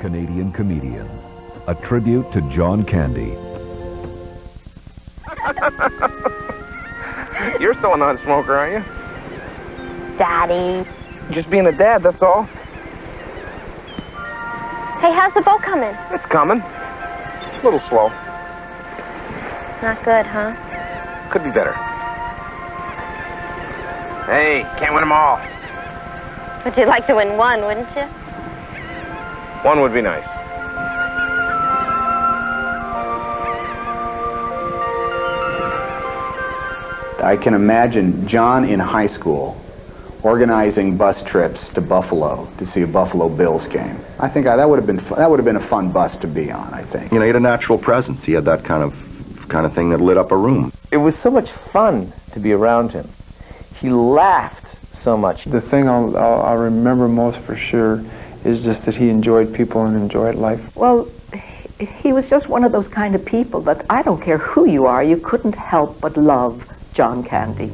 Canadian comedian. A tribute to John Candy. You're still a non-smoker, aren't you? Daddy. Just being a dad, that's all. Hey, how's the boat coming? It's coming. A little slow. Not good, huh? Could be better. Hey, can't win them all. But you'd like to win one, wouldn't you? One would be nice. I can imagine John in high school organizing bus trips to Buffalo to see a Buffalo Bills game. I think that would have been a fun bus to be on, I think. You know, he had a natural presence. He had that kind of thing that lit up a room. It was so much fun to be around him. He laughed so much. The thing I'll remember most for sure is just that he enjoyed people and enjoyed life. Well, he was just one of those kind of people that I don't care who you are, you couldn't help but love John Candy.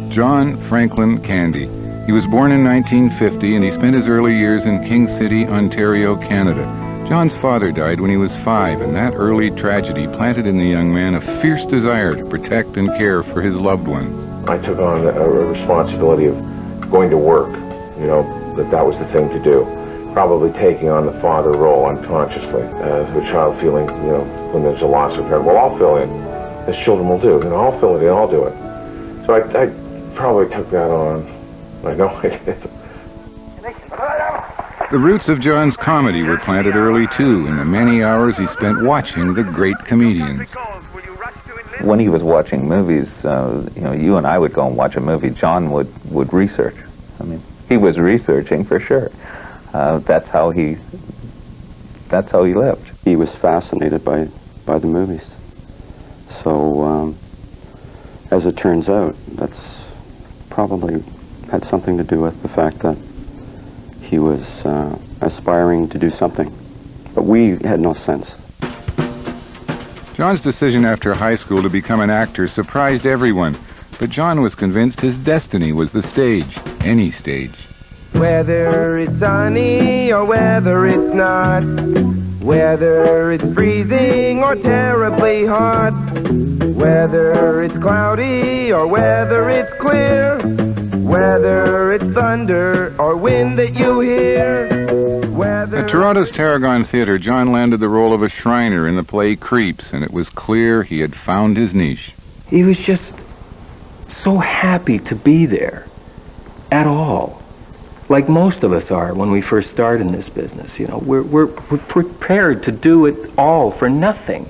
John Franklin Candy. He was born in 1950 and he spent his early years in King City, Ontario, Canada. John's father died when he was 5, and that early tragedy planted in the young man a fierce desire to protect and care for his loved ones. I took on a responsibility of going to work, you know, that was the thing to do. Probably taking on the father role unconsciously, as a child feeling, you know, when there's a loss of a parent. Well, I'll fill in, as children will do. You know, I'll fill it in, I'll do it. So I probably took that on. I know I did. The roots of John's comedy were planted early, too, in the many hours he spent watching the great comedians. When he was watching movies, you know, you and I would go and watch a movie. John would research. I mean, he was researching for sure. That's how he lived. He was fascinated by the movies. So, as it turns out, that's probably had something to do with the fact that he was aspiring to do something. But we had no sense. John's decision after high school to become an actor surprised everyone, but John was convinced his destiny was the stage, any stage. Whether it's sunny or whether it's not, whether it's freezing or terribly hot, whether it's cloudy or whether it's clear, whether it's thunder or wind that you hear. At Toronto's Tarragon Theatre, John landed the role of a Shriner in the play Creeps, and it was clear he had found his niche. He was just so happy to be there at all. Like most of us are when we first start in this business, you know, we're prepared to do it all for nothing.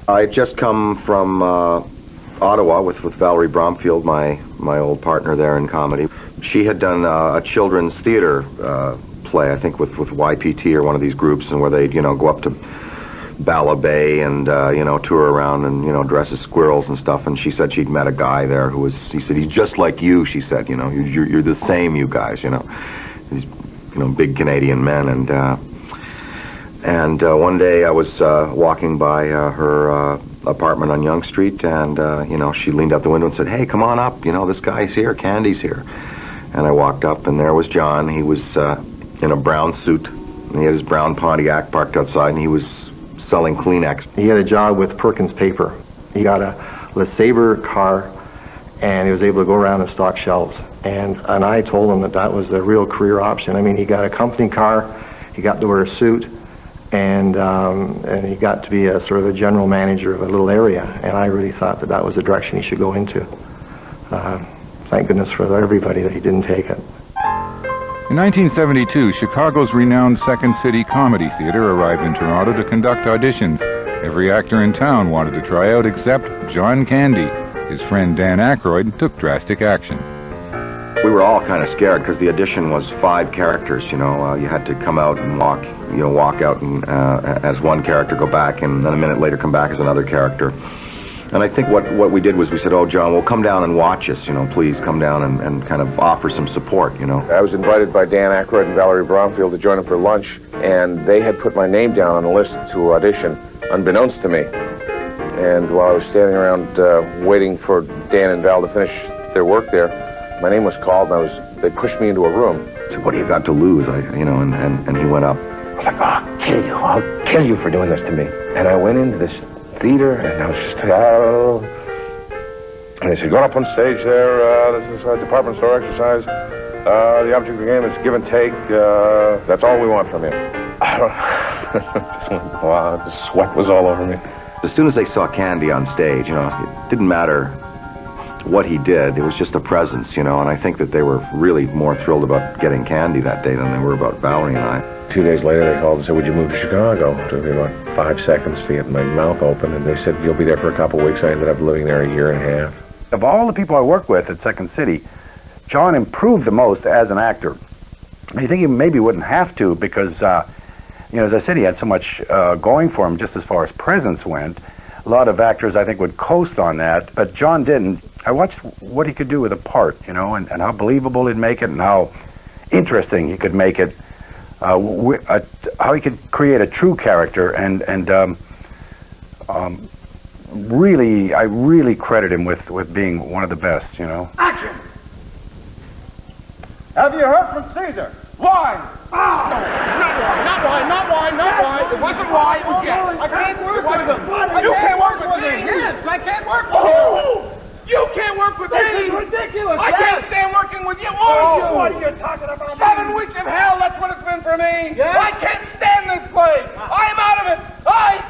I had just come from Ottawa with Valerie Bromfield, my old partner there in comedy. She had done a children's theater play, I think with YPT or one of these groups, and where they'd, you know, go up to Bala Bay and, you know, tour around and, you know, dress as squirrels and stuff. And she said she'd met a guy there who was, he said, he's just like you, she said, you know, you're the same, you guys, you know. These, you know, big Canadian men. And one day I was walking by her apartment on Yonge Street, and, you know, she leaned out the window and said, hey, come on up, you know, this guy's here, Candy's here. And I walked up, and there was John. He was in a brown suit, and he had his brown Pontiac parked outside, and he was selling Kleenex. He had a job with Perkins Paper. He got a LeSabre car, and he was able to go around and stock shelves. And I told him that was the real career option. I mean, he got a company car, he got to wear a suit, and he got to be a sort of a general manager of a little area. And I really thought that was the direction he should go into. Thank goodness for everybody that he didn't take it. In 1972, Chicago's renowned Second City Comedy Theater arrived in Toronto to conduct auditions. Every actor in town wanted to try out except John Candy. His friend Dan Aykroyd took drastic action. We were all kind of scared because the audition was 5 characters, you know. You had to come out and walk out and as one character, go back, and then a minute later come back as another character. And I think what we did was we said, oh, John, well, come down and watch us, you know, please come down and kind of offer some support, you know. I was invited by Dan Aykroyd and Valerie Bromfield to join them for lunch, and they had put my name down on the list to audition, unbeknownst to me. And while I was standing around waiting for Dan and Val to finish their work there, my name was called, and they pushed me into a room. So what do you got to lose? And he went up. I was like, oh, I'll kill you for doing this to me. And I went into this theater, and I was just, and they said, go up on stage there, this is a department store exercise. The object of the game is give and take. That's all we want from you. Wow, the sweat was all over me. As soon as they saw Candy on stage, you know, it didn't matter what he did, it was just a presence, you know, and I think that they were really more thrilled about getting Candy that day than they were about Valerie and I. 2 days later, they called and said, would you move to Chicago? It took me about 5 seconds to get my mouth open, and they said, you'll be there for a couple of weeks. I ended up living there a year and a half. Of all the people I worked with at Second City, John improved the most as an actor. I think he maybe wouldn't have to because, you know, as I said, he had so much going for him just as far as presence went. A lot of actors, I think, would coast on that, but John didn't. I watched what he could do with a part, you know, and how believable he'd make it and how interesting he could make it. How he could create a true character, and really, I really credit him with being one of the best, you know. Action! Have you heard from Caesar? Wine! Ah! No, not wine, not wine, not wine. It wasn't wine, it was gas. I can't work with him. You can't work with me. Yes, I can't work with you. You can't work with me! This is ridiculous! I can't stand working with you or you! What are you talking about? 7 weeks of hell, that's what it's been for me! Yeah? I can't stand this place! I'm out of it! I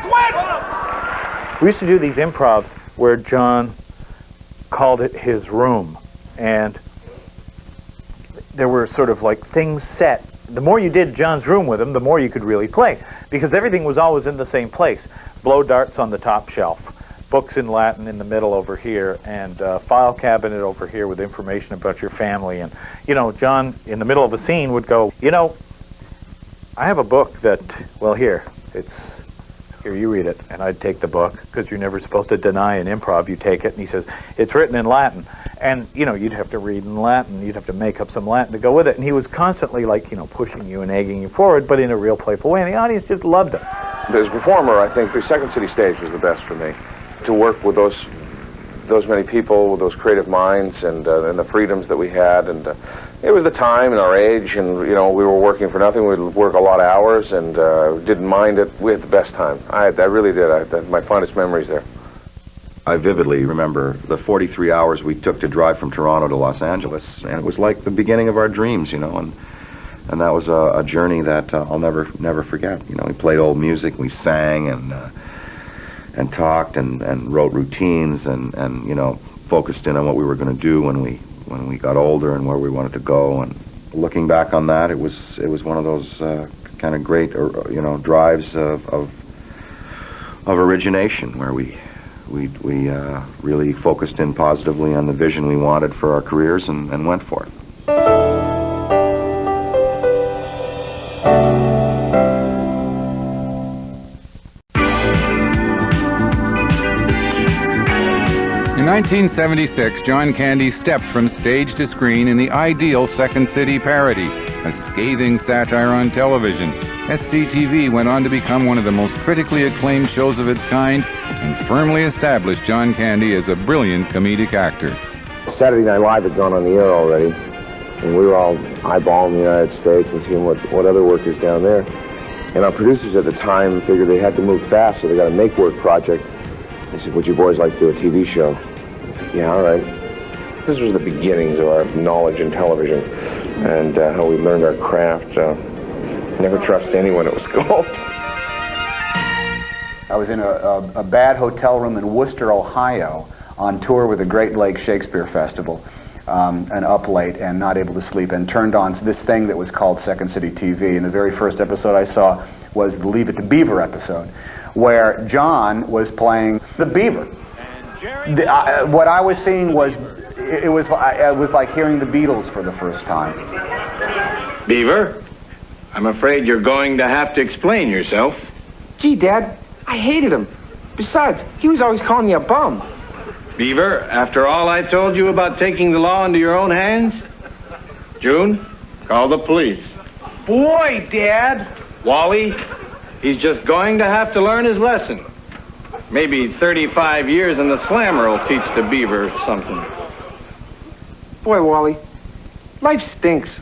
quit! We used to do these improvs where John called it his room, and there were sort of like things set. The more you did John's room with him, the more you could really play, because everything was always in the same place. Blow darts on the top shelf. Books in Latin in the middle over here, and file cabinet over here with information about your family. And, you know, John, in the middle of a scene, would go, you know, I have a book that, well, here, you read it. And I'd take the book, because you're never supposed to deny an improv. You take it, and he says, it's written in Latin. And, you know, you'd have to read in Latin. You'd have to make up some Latin to go with it. And he was constantly, like, you know, pushing you and egging you forward, but in a real playful way. And the audience just loved him. As a performer, I think the Second City stage was the best for me. To work with those many people, with those creative minds, and the freedoms that we had, and it was the time and our age, and you know, we were working for nothing. We'd work a lot of hours, and didn't mind it. We had the best time. I really did. My fondest memories there. I vividly remember the 43 hours we took to drive from Toronto to Los Angeles, and it was like the beginning of our dreams, you know, and that was a journey that I'll never forget. You know, we played old music, we sang, and talked and wrote routines and you know, focused in on what we were going to do when we got older and where we wanted to go. And looking back on that, it was one of those kind of great you know, drives of origination where we really focused in positively on the vision we wanted for our careers and went for it. In 1976, John Candy stepped from stage to screen in the ideal Second City parody, a scathing satire on television. SCTV went on to become one of the most critically acclaimed shows of its kind and firmly established John Candy as a brilliant comedic actor. Saturday Night Live had gone on the air already, and we were all eyeballing the United States and seeing what other work is down there. And our producers at the time figured they had to move fast, so they got a make-work project. They said, would you boys like to do a TV show? I said, yeah, all right. This was the beginnings of our knowledge in television and how we learned our craft. Never trust anyone, it was called. I was in a bad hotel room in Worcester, Ohio, on tour with the Great Lakes Shakespeare Festival. and up late and not able to sleep, and turned on this thing that was called Second City TV. And the very first episode I saw was the Leave It to Beaver episode, where John was playing the beaver. What I was seeing was, it was like hearing the Beatles for the first time. Beaver, I'm afraid you're going to have to explain yourself. Gee, Dad, I hated him. Besides, he was always calling me a bum. Beaver, after all I told you about taking the law into your own hands, June, call the police. Boy, Dad! Wally, he's just going to have to learn his lesson. Maybe 35 years in the slammer will teach the Beaver something. Boy, Wally, life stinks.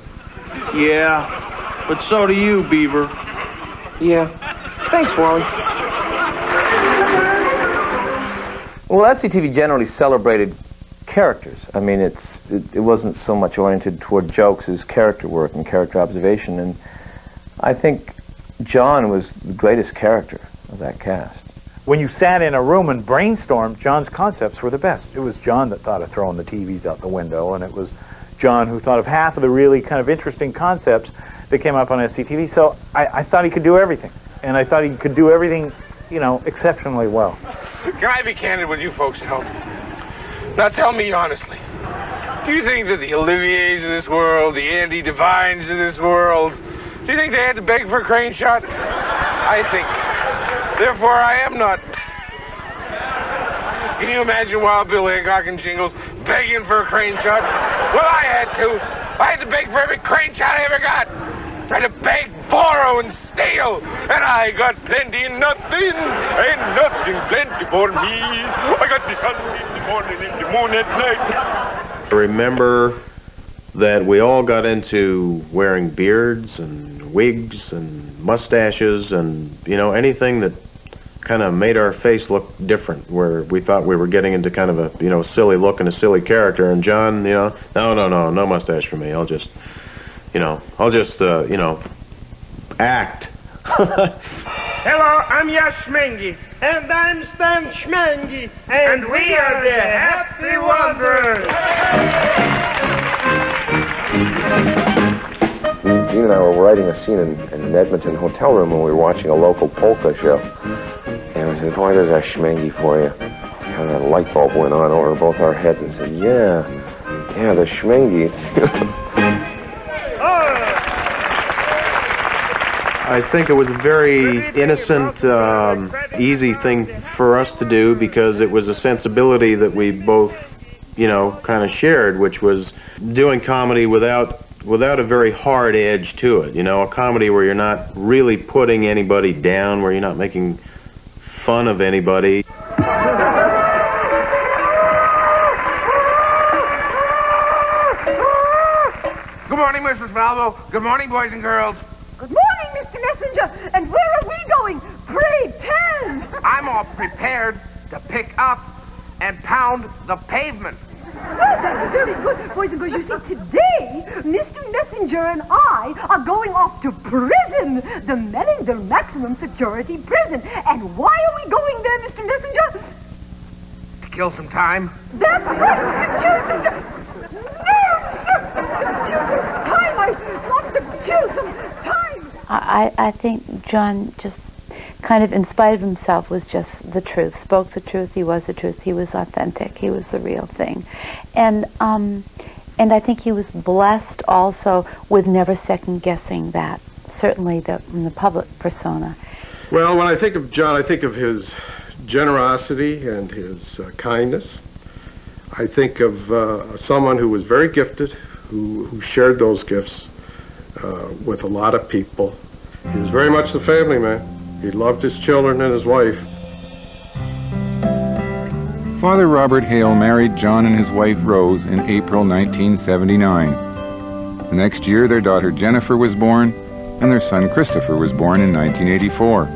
Yeah, but so do you, Beaver. Yeah. Thanks, Wally. Well, SCTV generally celebrated characters. I mean, it wasn't so much oriented toward jokes as character work and character observation, and I think John was the greatest character of that cast. When you sat in a room and brainstormed, John's concepts were the best. It was John that thought of throwing the TVs out the window, and it was John who thought of half of the really kind of interesting concepts that came up on SCTV. So I thought he could do everything, and I thought he could do everything, you know, exceptionally well. Can I be candid with you folks at home? Now tell me honestly, do you think that the Oliviers of this world, the Andy Devines of this world, do you think they had to beg for a crane shot? I think. Therefore, I am not. Can you imagine Wild Bill Hancock and Jingles begging for a crane shot? Well, I had to. I had to beg for every crane shot I ever got. I had to beg, borrow, and steal. And I got plenty and nothing. Ain't nothing plenty for me. I got the sun in the morning and the moon at night. I remember that we all got into wearing beards and wigs and mustaches and, you know, anything that kind of made our face look different, where we thought we were getting into kind of a, you know, silly look and a silly character. And John, you know, no mustache for me. I'll just act. Hello, I'm Yashmengi. And I'm Stan Schmengi. And we are the Happy Wanderers. Gene and I were writing a scene in an Edmonton hotel room when we were watching a local polka show. And we said, boy, there's a schmengi for you. And that light bulb went on over both our heads and said, yeah, the schmengis. I think it was a very innocent, easy thing for us to do because it was a sensibility that we both, you know, kind of shared, which was doing comedy without a very hard edge to it. You know, a comedy where you're not really putting anybody down, where you're not making fun of anybody. Good morning, Mrs. Valvo. Good morning, boys and girls. Good morning, Mr. Messenger. And where are we going? Pray tell. I'm all prepared to pick up and pound the pavement. Oh, that's very good. Boys and girls, you see, today, Mr. Messenger and I are going off to prison, the Mellinger Maximum Security Prison. And why are we going there, Mr. Messenger? To kill some time. That's right, to kill some time. No, to kill some time. I want to kill some time. I think John just kind of, in spite of himself, was just the truth, spoke the truth, he was the truth, he was authentic, he was the real thing. And I think he was blessed also with never second-guessing that, certainly in the public persona. Well, when I think of John, I think of his generosity and his kindness. I think of someone who was very gifted, who shared those gifts with a lot of people. He was very much the family man. He loved his children and his wife. Father Robert Hale married John and his wife Rose in April 1979. The next year, their daughter Jennifer was born, and their son Christopher was born in 1984.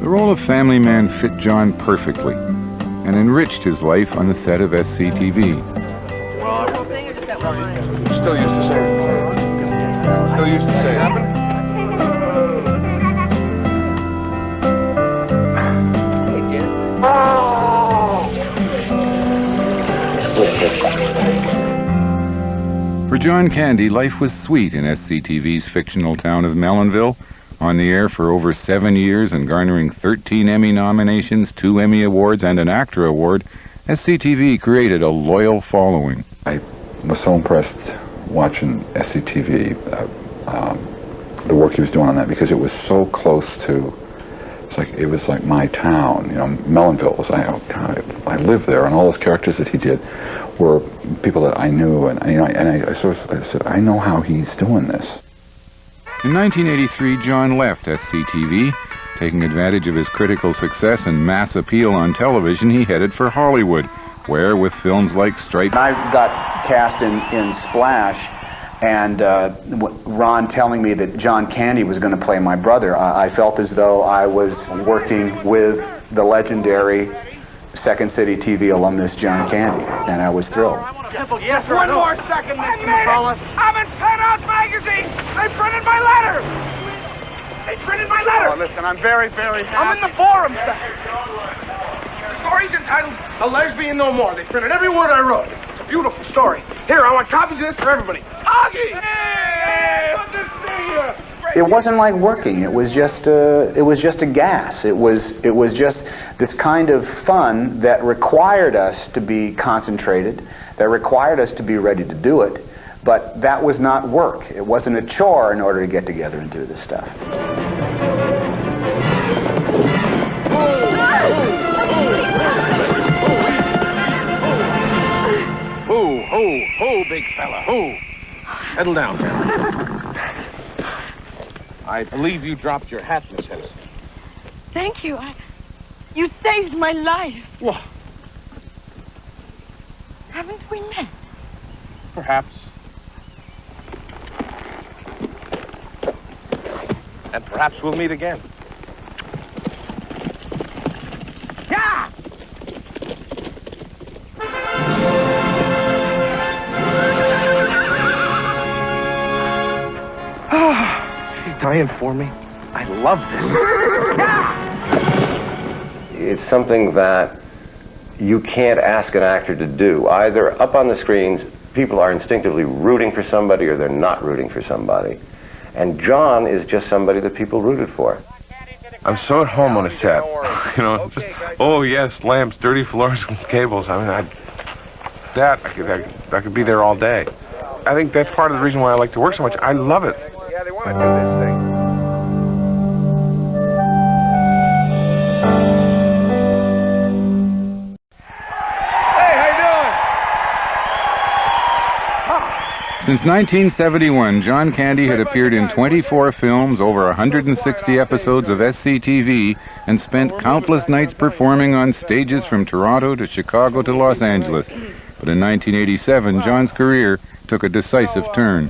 The role of family man fit John perfectly and enriched his life on the set of SCTV. Well, the whole thing or just that one line? Still used to say it. Still used to say it. John Candy, life was sweet in SCTV's fictional town of Mellonville. On the air for over 7 years and garnering 13 Emmy nominations, 2 Emmy Awards, and an ACTRA Award, SCTV created a loyal following. I was so impressed watching SCTV, the work he was doing on that, because it was so close to, it was like my town. You know, Mellonville was, I lived there, and all those characters that he did were people that I knew, and I said, I know how he's doing this. In 1983, John left SCTV. Taking advantage of his critical success and mass appeal on television, he headed for Hollywood, where, with films like Strike... I got cast in Splash, and Ron telling me that John Candy was going to play my brother, I felt as though I was working with the legendary Second City TV alumnus John Candy, and I was thrilled. Yes, sir. One more second, Mr. McCullough. I'm in Penthouse Magazine. They printed my letter. They printed my letter. Oh, listen, I'm very, very happy. I'm in the forum section. The story's entitled A Lesbian No More. They printed every word I wrote. It's a beautiful story. Here, I want copies of this for everybody. Augie! Hey, good to see you. It wasn't like working. It was just a gas. It was just this kind of fun that required us to be concentrated, that required us to be ready to do it, but that was not work. It wasn't a chore in order to get together and do this stuff. Ho, big fella, ho. Settle down. I believe you dropped your hat, Miss Henderson. Thank you. You saved my life. What? Haven't we met? Perhaps. And perhaps we'll meet again. Yeah! She's dying for me. I love this. It's something that you can't ask an actor to do. Either up on the screens, people are instinctively rooting for somebody or they're not rooting for somebody. And John is just somebody that people rooted for. I'm so at home on a set. You know, just, oh yes, lamps, dirty floors, cables. I mean, I could be there all day. I think that's part of the reason why I like to work so much. I love it. Yeah, they want to do this thing. Since 1971, John Candy had appeared in 24 films, over 160 episodes of SCTV, and spent countless nights performing on stages from Toronto to Chicago to Los Angeles. But in 1987, John's career took a decisive turn.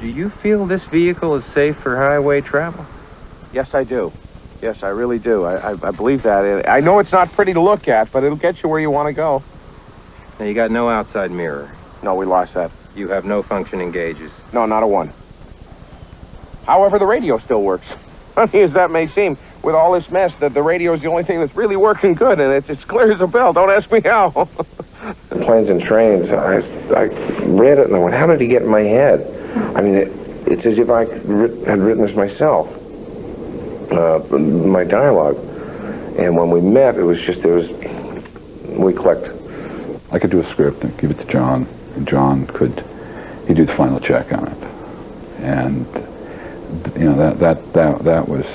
Do you feel this vehicle is safe for highway travel? Yes, I do. Yes, I really do. I believe that. I know it's not pretty to look at, but it'll get you where you want to go. Now, you got no outside mirror. No, we lost that. You have no functioning gauges. No, not a one. However, the radio still works. Funny as that may seem, with all this mess, that the radio is the only thing that's really working good, and it's clear as a bell. Don't ask me how. The Planes and Trains, I read it and I went, how did he get in my head? I mean, it's as if I had written this myself. My dialogue, and when we met, we clicked. I could do a script and give it to John, and John he'd do the final check on it, and you know that was,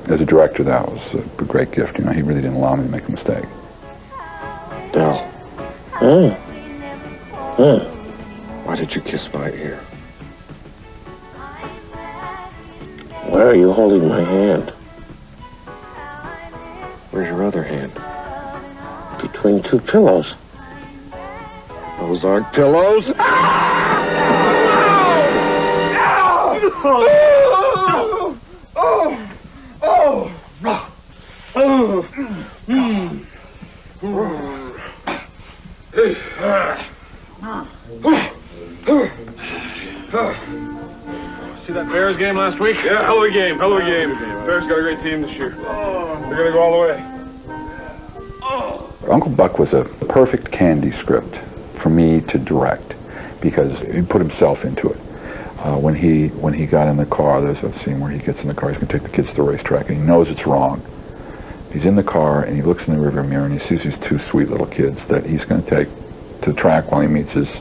as a director, that was a great gift. You know, he really didn't allow me to make a mistake. Del, why did you kiss my ear? Why are you holding my hand? Where's your other hand? Between two pillows. Those aren't pillows. See that Bears game last week? Yeah, hell of a game, hell of a game. Bears got a great team this year. They're gonna go all the way. Uncle Buck was a perfect Candy script for me to direct because he put himself into it. When he got in the car, there's a scene where he gets in the car, he's going to take the kids to the racetrack, and he knows it's wrong. He's in the car, and he looks in the rearview mirror, and he sees these two sweet little kids that he's going to take to the track while he meets his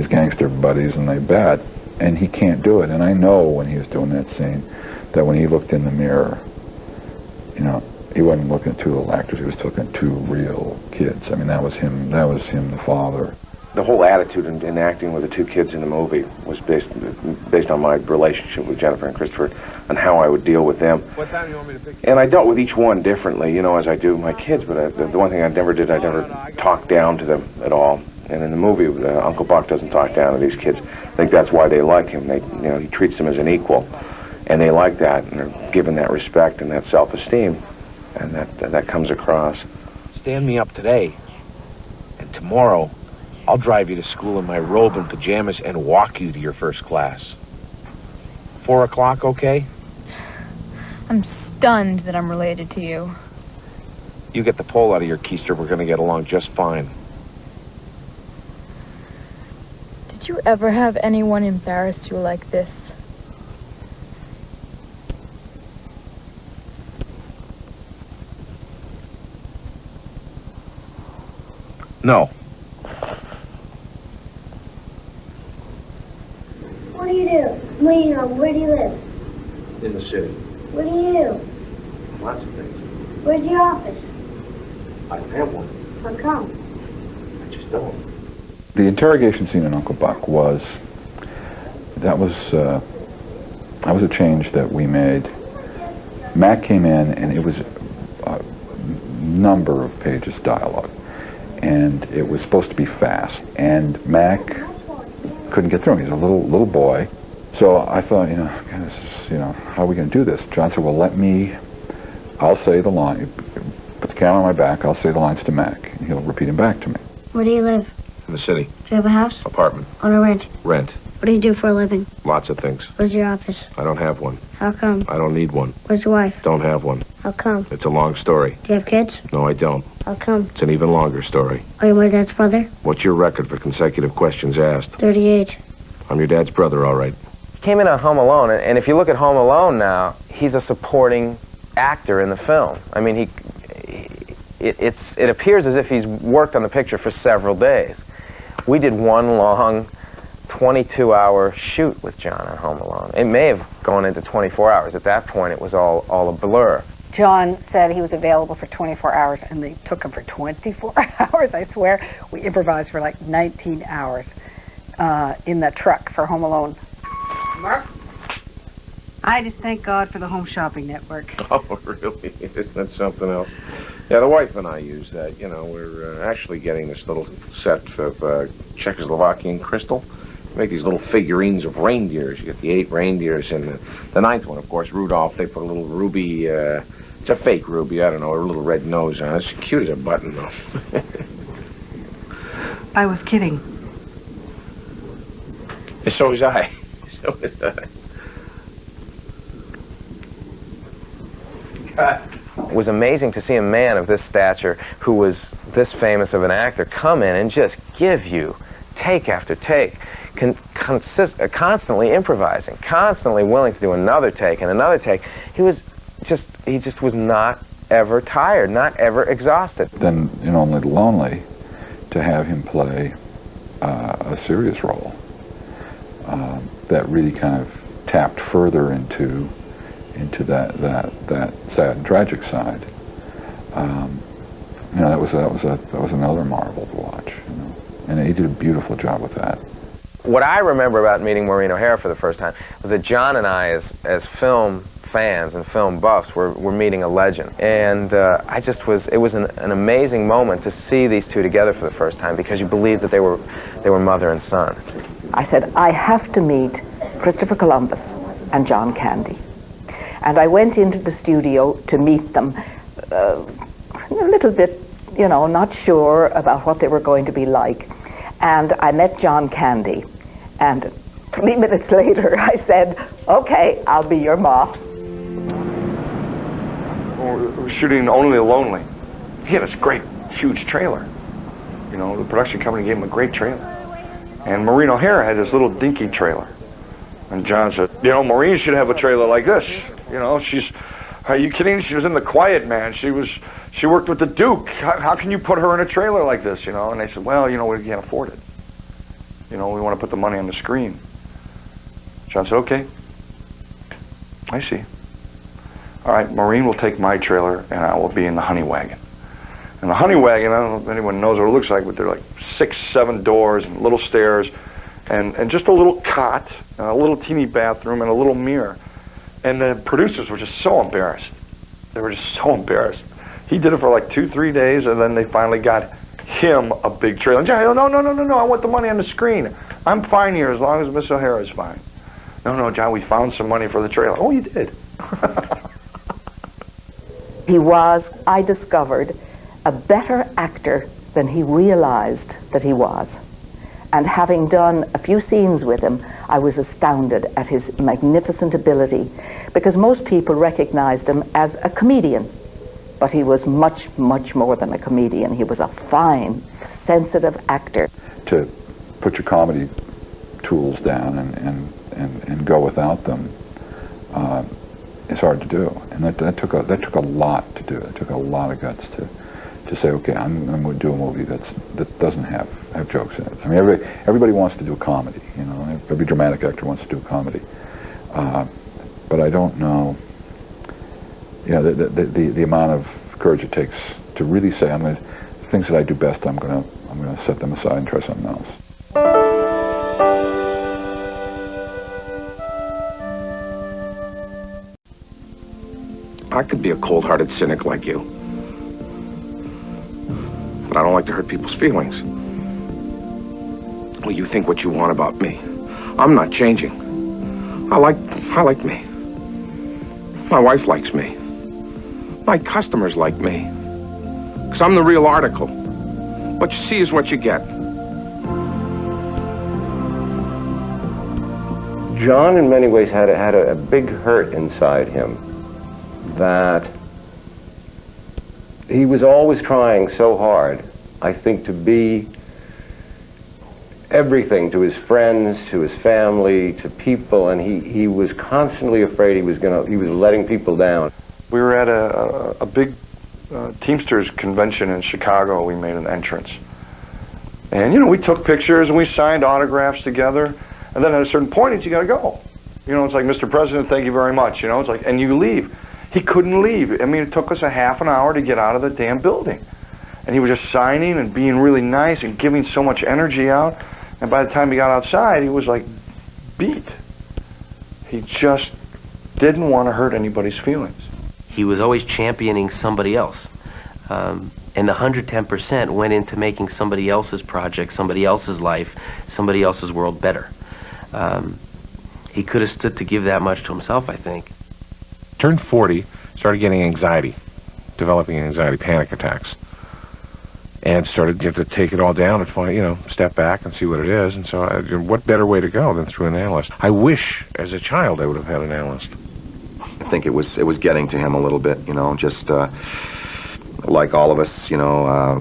gangster buddies, and they bet, and he can't do it. And I know when he was doing that scene that when he looked in the mirror, you know, he wasn't looking at two little actors, he was looking at two real kids. I mean, that was him, the father. The whole attitude in acting with the two kids in the movie was based on my relationship with Jennifer and Christopher and how I would deal with them. What time do you want me to pick? And I dealt with each one differently, you know, as I do my kids, but the one thing I never talked down to them at all. And in the movie, Uncle Buck doesn't talk down to these kids. I think that's why they like him. He treats them as an equal. And they like that, and they're given that respect and that self-esteem, and that comes across. Stand me up today, and tomorrow I'll drive you to school in my robe and pajamas and walk you to your first class. 4 o'clock, okay? I'm stunned that I'm related to you. You get the pole out of your keister, we're gonna get along just fine. Did you ever have anyone embarrass you like this? No. What do you do? Where do you live? In the city. What do you do? Lots of things. Where's your office? I don't have one. How come? I just don't. The interrogation scene in Uncle Buck was a change that we made. Mac came in, and it was a number of pages dialogue, and it was supposed to be fast. And Mac couldn't get through. He's a little boy, so I thought, God, this is, how are we going to do this? John said, well, I'll say the line. Put the camera on my back. I'll say the lines to Mac, and he'll repeat them back to me. Where do you live? In the city. Do you have a house? Apartment. On a rent? Rent. What do you do for a living? Lots of things. Where's your office? I don't have one. How come? I don't need one. Where's your wife? Don't have one. How come? It's a long story. Do you have kids? No, I don't. How come? It's an even longer story. Are you my dad's brother? What's your record for consecutive questions asked? 38. I'm your dad's brother, all right. He came in on Home Alone, and if you look at Home Alone now, he's a supporting actor in the film. I mean, it appears as if he's worked on the picture for several days. We did one long 22-hour shoot with John on Home Alone. It may have gone into 24 hours. At that point, it was all a blur. John said he was available for 24 hours, and they took him for 24 hours, I swear. We improvised for like 19 hours in that truck for Home Alone. Mark? I just thank God for the Home Shopping Network. Oh, really? Isn't that something else? Yeah, the wife and I use that. We're actually getting this little set of Czechoslovakian crystal. We make these little figurines of reindeers. You get the 8 reindeers, and the 9th one, of course, Rudolph, they put a little ruby, it's a fake ruby, I don't know, a little red nose on it. It's cute as a button, though. I was kidding. So was I. So was I. It was amazing to see a man of this stature, who was this famous of an actor, come in and just give you take after take, constantly improvising, constantly willing to do another take and another take. He just was not ever tired, not ever exhausted. Then in Only Lonely, to have him play a serious role that really kind of tapped further into that sad and tragic side. That was another marvel to watch. And he did a beautiful job with that. What I remember about meeting Maureen O'Hara for the first time was that John and I, as film fans and film buffs, were meeting a legend. And it was an amazing moment to see these two together for the first time, because you believed that they were mother and son. I said, I have to meet Christopher Columbus and John Candy. And I went into the studio to meet them, a little bit, not sure about what they were going to be like. And I met John Candy. And 3 minutes later, I said, okay, I'll be your ma. We're shooting Only Lonely. He had this great huge trailer. You know, the production company gave him a great trailer. And Maureen O'Hara had this little dinky trailer. And John said, you know, Maureen should have a trailer like this. You know, are you kidding? She was in The Quiet Man. She worked with the Duke. How can you put her in a trailer like this, you know? And they said, well, you know, we can't afford it. You know, we want to put the money on the screen. John said, okay. I see. All right, Maureen will take my trailer, and I will be in the honey wagon. And the honey wagon, I don't know if anyone knows what it looks like, but they're like 6, 7 doors and little stairs, and just a little cot, and a little teeny bathroom, and a little mirror. And the producers were just so embarrassed. They were just so embarrassed. He did it for like 2, 3 days, and then they finally got him a big trailer. And John, no, I want the money on the screen. I'm fine here as long as Miss O'Hara is fine. No, John, we found some money for the trailer. Oh, you did? He was, I discovered, a better actor than he realized that he was. And having done a few scenes with him, I was astounded at his magnificent ability, because most people recognized him as a comedian. But he was much, much more than a comedian. He was a fine, sensitive actor. To put your comedy tools down and go without them, it's hard to do. And that took a lot to do. It took a lot of guts to say, okay, I'm going to do a movie that doesn't have jokes in it. I mean, everybody wants to do a comedy, you know. Every dramatic actor wants to do a comedy, but I don't know, you know, the amount of courage it takes to really say, things that I do best, I'm going to set them aside and try something else. I could be a cold-hearted cynic like you, but I don't like to hurt people's feelings. Well, you think what you want about me. I'm not changing. I like me. My wife likes me. My customers like me. Because I'm the real article. What you see is what you get. John, in many ways, had a big hurt inside him, that he was always trying so hard, I think, to be everything to his friends, to his family, to people, and he was constantly afraid he was letting people down. We were at a big Teamsters convention in Chicago. We made an entrance. And, you know, we took pictures and we signed autographs together. And then at a certain point, you got to go. You know, it's like, Mr. President, thank you very much. You know, it's like, and you leave. He couldn't leave. I mean, it took us a half an hour to get out of the damn building. And he was just signing and being really nice and giving so much energy out. And by the time he got outside, he was like beat. He just didn't want to hurt anybody's feelings. He was always championing somebody else. And the 110% went into making somebody else's project, somebody else's life, somebody else's world better. He could have stood to give that much to himself, I think. Turned 40, started getting anxiety, developing anxiety, panic attacks. And started, you have to take it all down and find, you know, step back and see what it is. And so what better way to go than through an analyst? I wish, as a child, I would have had an analyst. I think it was getting to him a little bit, you know, just like all of us, you know,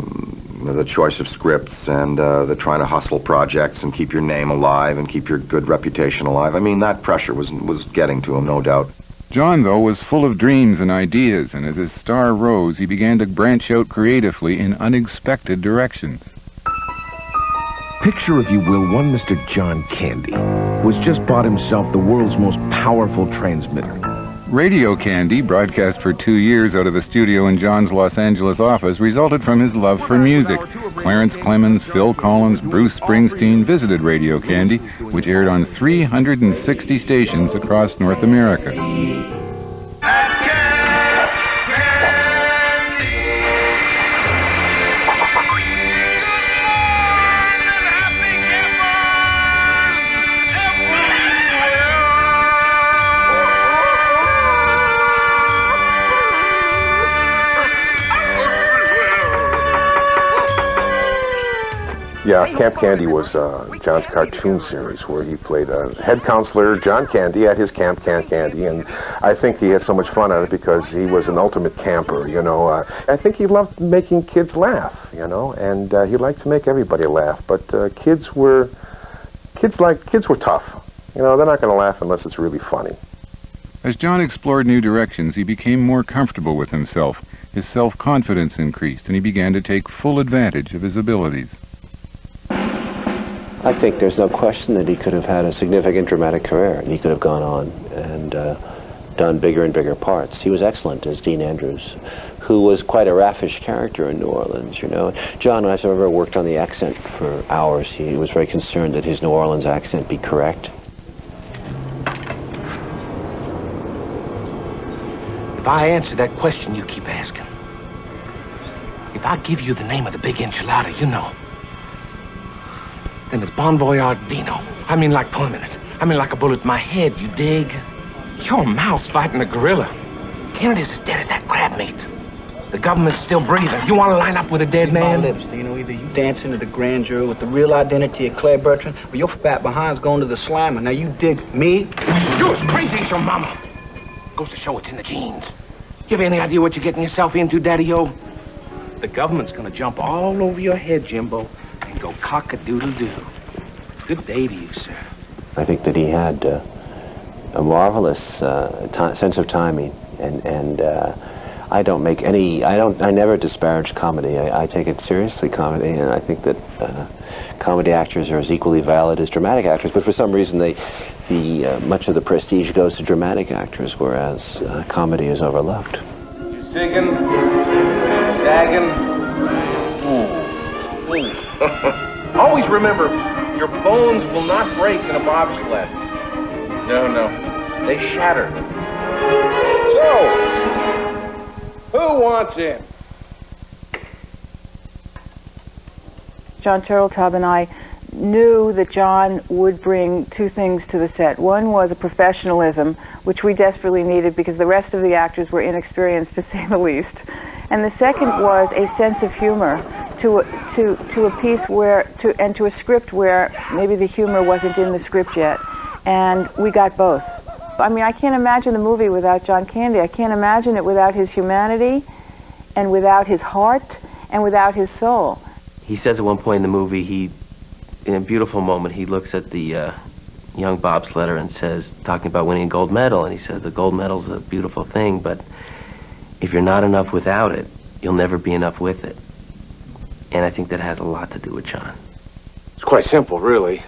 the choice of scripts and the trying to hustle projects and keep your name alive and keep your good reputation alive. I mean, that pressure was getting to him, no doubt. John, though, was full of dreams and ideas, and as his star rose, he began to branch out creatively in unexpected directions. Picture, if you will, one Mr. John Candy, who has just bought himself the world's most powerful transmitter. Radio Candy, broadcast for 2 years out of a studio in John's Los Angeles office, resulted from his love for music. Clarence Clemens, Phil Collins, Bruce Springsteen visited Radio Candy, which aired on 360 stations across North America. Yeah, Camp Candy was John's cartoon series where he played a head counselor, John Candy, at his Camp Candy, and I think he had so much fun at it because he was an ultimate camper, you know. I think he loved making kids laugh, you know, and he liked to make everybody laugh, but kids were tough. You know, they're not going to laugh unless it's really funny. As John explored new directions, he became more comfortable with himself. His self-confidence increased, and he began to take full advantage of his abilities. I think there's no question that he could have had a significant dramatic career, and he could have gone on and done bigger and bigger parts. He was excellent as Dean Andrews, who was quite a raffish character in New Orleans, you know. John, I remember, worked on the accent for hours. He was very concerned that his New Orleans accent be correct. If I answer that question you keep asking, if I give you the name of the big enchilada, you know, then it's Bon Voyage Dino. I mean like permanent. I mean like a bullet in my head, you dig? You're a mouse fighting a gorilla. Kennedy's as dead as that crab meat. The government's still breathing. You want to line up with a dead man? Lips, Dino. Either you dance into the grandeur with the real identity of Claire Bertrand, or your fat behind's going to the slammer. Now you dig me? You're as crazy as your mama. Goes to show it's in the genes. You have any idea what you're getting yourself into, Daddy-O? The government's gonna jump all over your head, Jimbo, and go cock-a-doodle-doo. Good day to you, sir. I think that he had a marvelous sense of timing, and I don't make any, I never disparage comedy. I take it seriously, comedy, and I think that comedy actors are as equally valid as dramatic actors, but for some reason much of the prestige goes to dramatic actors, whereas comedy is overlooked. Zigging, zagging. Always remember, your bones will not break in a bobsled. No, they shatter. So, who wants in? John Turteltaub and I knew that John would bring two things to the set. One was a professionalism, which we desperately needed because the rest of the actors were inexperienced, to say the least. And the second was a sense of humor to a piece and to a script where maybe the humor wasn't in the script yet. And we got both. I mean, I can't imagine the movie without John Candy. I can't imagine it without his humanity and without his heart and without his soul. He says at one point in the movie, in a beautiful moment, he looks at the young bobsledder and says, talking about winning a gold medal, and he says, the gold medal's a beautiful thing, but if you're not enough without it, you'll never be enough with it. And I think that has a lot to do with John. It's quite simple, really.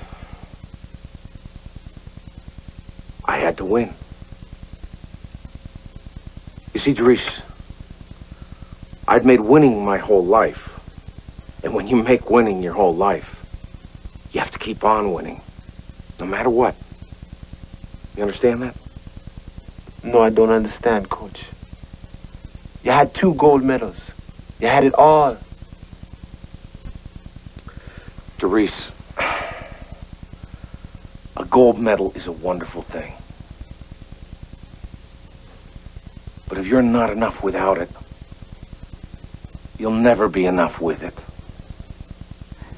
I had to win. You see, Therese, I'd made winning my whole life. And when you make winning your whole life, you have to keep on winning, no matter what. You understand that? No, I don't understand, Coach. You had 2 gold medals. You had it all. Therese, a gold medal is a wonderful thing. But if you're not enough without it, you'll never be enough with it.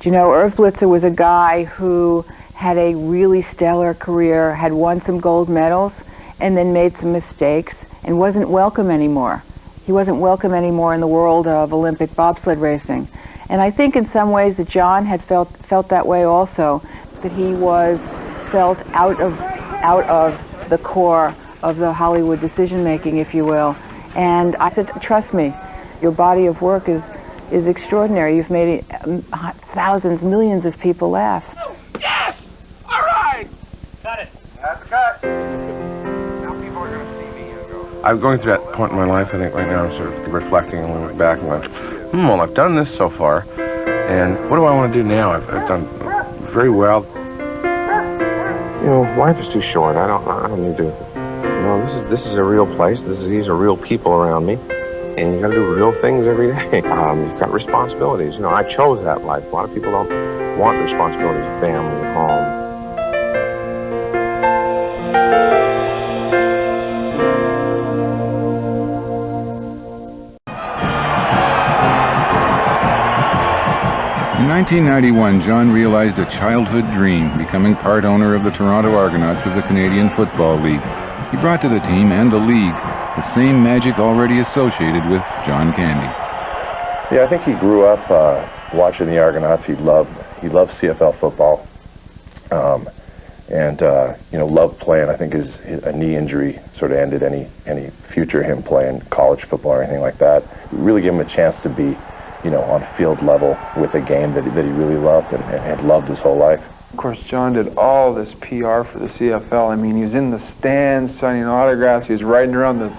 You know, Irv Blitzer was a guy who had a really stellar career, had won some gold medals, and then made some mistakes, and wasn't welcome anymore. He wasn't welcome anymore in the world of Olympic bobsled racing. And I think in some ways that John had felt that way also, that he was felt out of the core of the Hollywood decision-making, if you will. And I said, trust me, your body of work is extraordinary. You've made thousands, millions of people laugh. Yes! All right! Cut it. That's a cut. Now people are going to see me and go. I'm going through that point in my life, I think right now I'm sort of reflecting and looking back and going, well, I've done this so far, and what do I want to do now? I've done very well. You know, life is too short. I don't need to. You know, this is a real place. These are real people around me, and you got to do real things every day. You've got responsibilities. You know, I chose that life. A lot of people don't want responsibilities, family, home. In 1991, John realized a childhood dream, becoming part owner of the Toronto Argonauts of the Canadian Football League. He brought to the team and the league the same magic already associated with John Candy. Yeah, I think he grew up watching the Argonauts. He loved CFL football, and loved playing. I think a knee injury sort of ended any future of him playing college football or anything like that. It really gave him a chance to be, on field level with a game that he really loved and had loved his whole life. Of course, John did all this PR for the CFL. I mean, he was in the stands signing autographs. He was riding around the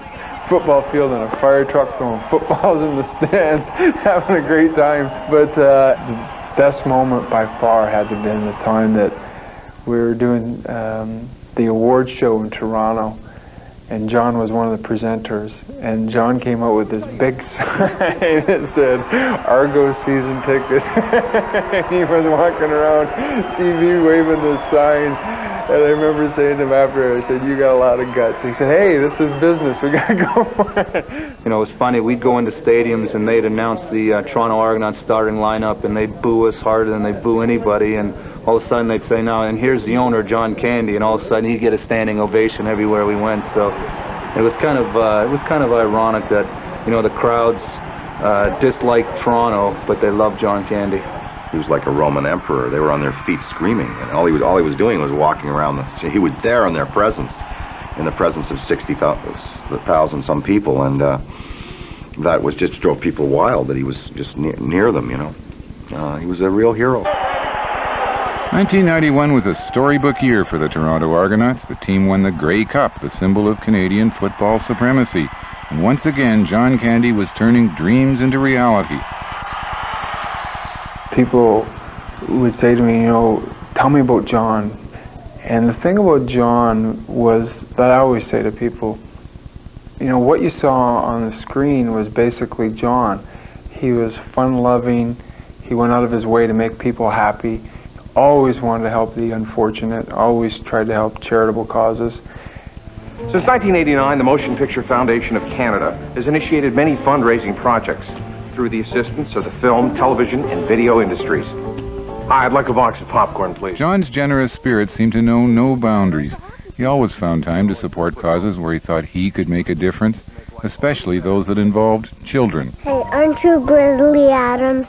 football field in a fire truck throwing footballs in the stands, having a great time. But the best moment by far had to have been the time that we were doing the awards show in Toronto, and John was one of the presenters, and John came out with this big sign that said Argo season tickets. And he was walking around TV waving this sign, and I remember saying to him after, I said, "You got a lot of guts." He said, "Hey, this is business, we gotta go for it." You know, it was funny, we'd go into stadiums and they'd announce the Toronto Argonauts starting lineup, and they'd boo us harder than they'd boo anybody, and all of a sudden they'd say, "Now, and here's the owner, John Candy," and all of a sudden he'd get a standing ovation everywhere we went. So it was kind of ironic that, the crowds disliked Toronto, but they loved John Candy. He was like a Roman emperor. They were on their feet screaming, and all he was doing was walking around. He was there in their presence, in the presence of 60,000 some people, and that was just drove people wild that he was just near them. He was a real hero. 1991 was a storybook year for the Toronto Argonauts. The team won the Grey Cup, the symbol of Canadian football supremacy. And once again, John Candy was turning dreams into reality. People would say to me, "Tell me about John." And the thing about John was that I always say to people, what you saw on the screen was basically John. He was fun-loving. He went out of his way to make people happy. Always wanted to help the unfortunate. Always tried to help charitable causes. Since 1989, the Motion Picture Foundation of Canada has initiated many fundraising projects through the assistance of the film, television, and video industries. Hi, I'd like a box of popcorn, please. John's generous spirit seemed to know no boundaries. He always found time to support causes where he thought he could make a difference, especially those that involved children. Hey, aren't you Grizzly Adams?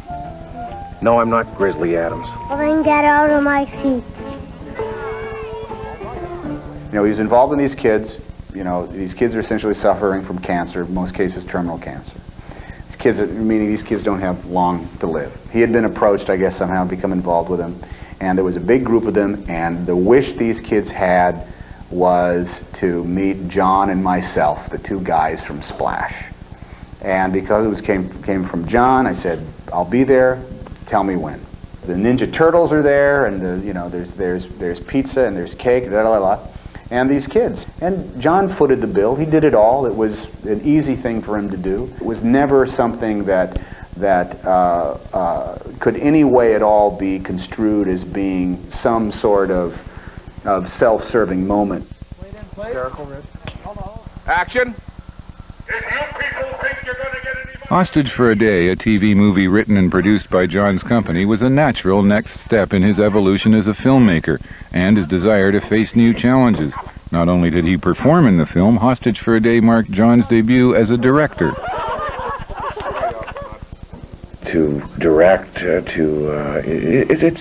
No, I'm not Grizzly Adams. Well, then get out of my seat. He was involved in these kids. These kids are essentially suffering from cancer, in most cases terminal cancer. Meaning these kids don't have long to live. He had been approached, I guess, somehow to become involved with them, and there was a big group of them, and the wish these kids had was to meet John and myself, the two guys from Splash. And because it came from John, I said, "I'll be there. Tell me when." The Ninja Turtles are there, and there's pizza and there's cake, and these kids. And John footed the bill. He did it all. It was an easy thing for him to do. It was never something that could any way at all be construed as being some sort of self-serving moment. Action! Hostage for a Day, a TV movie written and produced by John's company, was a natural next step in his evolution as a filmmaker and his desire to face new challenges. Not only did he perform in the film, Hostage for a Day marked John's debut as a director. To direct, you have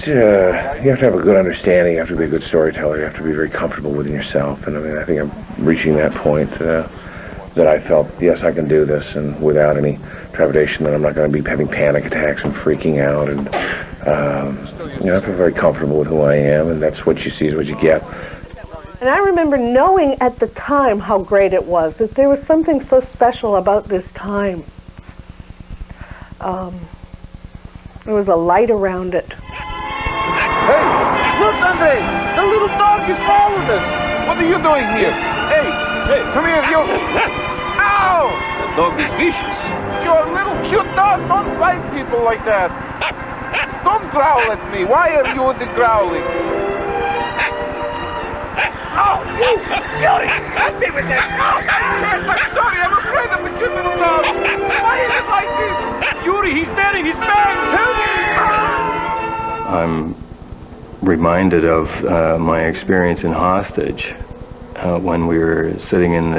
to have a good understanding, you have to be a good storyteller, you have to be very comfortable within yourself, and I think I'm reaching that point that I felt, yes, I can do this, and without any trepidation that I'm not going to be having panic attacks and freaking out, and I feel very comfortable with who I am, and that's what you see is what you get. And I remember knowing at the time how great it was, that there was something so special about this time. There was a light around it. Hey, look, Andre! The little dog is following us! What are you doing here? Hey, come here, you! Ow! The dog is vicious. You're a little cute dog. Don't bite people like that. Don't growl at me. Why are you the growling? Oh, you! Help me with this! Oh, I'm sorry, I'm afraid of the cute little dog. Why is it like this? Yuri, he's dead in his fangs! Help me! I'm reminded of my experience in Hostage when we were sitting in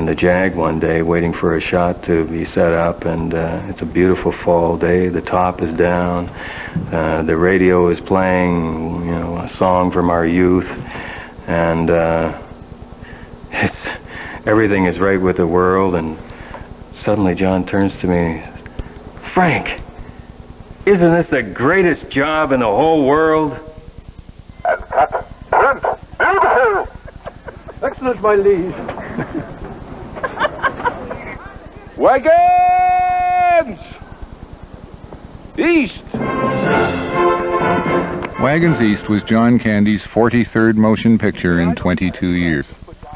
the JAG one day waiting for a shot to be set up, and it's a beautiful fall day. The top is down, the radio is playing, you know, a song from our youth, and everything is right with the world. And suddenly John turns to me, "Frank, isn't this the greatest job in the whole world?" Excellent, my liege. Wagons! East! Wagons East was John Candy's 43rd motion picture in 22 years,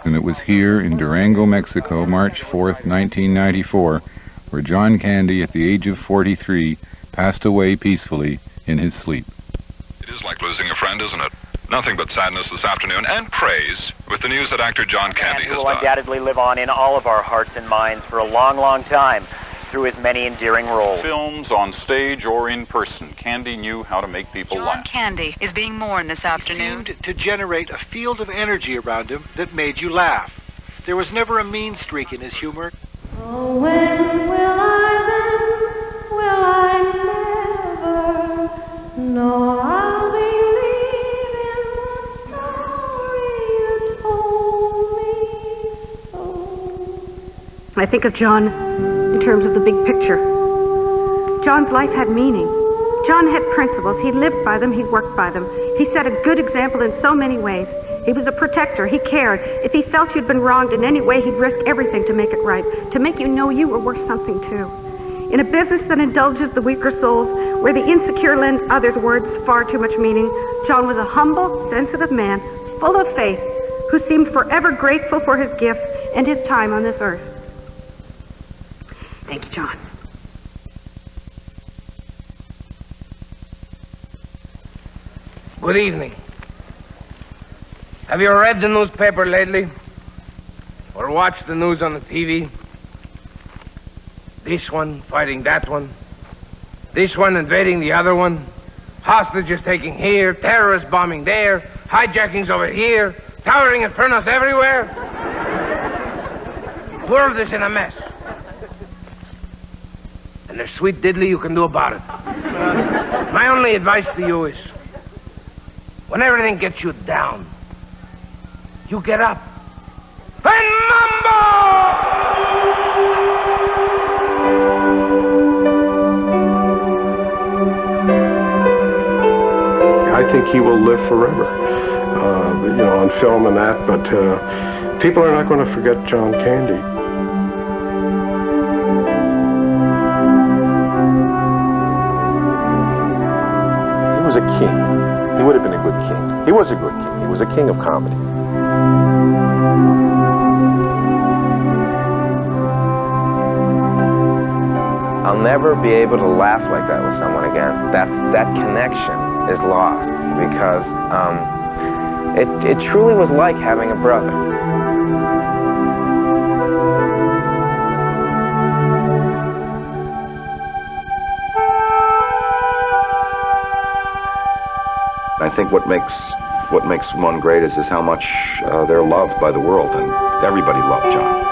and it was here in Durango, Mexico, March 4th, 1994, where John Candy, at the age of 43, passed away peacefully in his sleep. It is like losing a friend, isn't it? Nothing but sadness this afternoon, and praise with the news that actor John Candy has will died. undoubtedly live on in all of our hearts and minds for a long, long time through his many endearing roles. Films, on stage or in person, Candy knew how to make people laugh. Candy is being mourned this afternoon. He seemed to generate a field of energy around him that made you laugh. There was never a mean streak in his humor. Oh, when will I never know I'll believe in the story you told me so. I think of John in terms of the big picture. John's life had meaning. John had principles. He lived by them. He worked by them. He set a good example in so many ways. He was a protector. He cared. If he felt you'd been wronged in any way, he'd risk everything to make it right, to make you know you were worth something too. In a business that indulges the weaker souls, where the insecure lend others' words far too much meaning, John was a humble, sensitive man, full of faith, who seemed forever grateful for his gifts and his time on this earth. Thank you, John. Good evening. Have you read the newspaper lately? Or watched the news on the TV? This one fighting that one. This one invading the other one. Hostages taking here, terrorists bombing there, hijackings over here, towering infernos everywhere. The world is in a mess. And there's sweet diddly you can do about it. My only advice to you is, when everything gets you down, you get up and mambo! I think he will live forever, you know, on film and that, but people are not going to forget John Candy. He was a king. He would have been a good king. He was a good king. He was a king of comedy. I'll never be able to laugh like that with someone again. That connection is lost because it truly was like having a brother. I think what makes one great is how much they're loved by the world, and everybody loved John.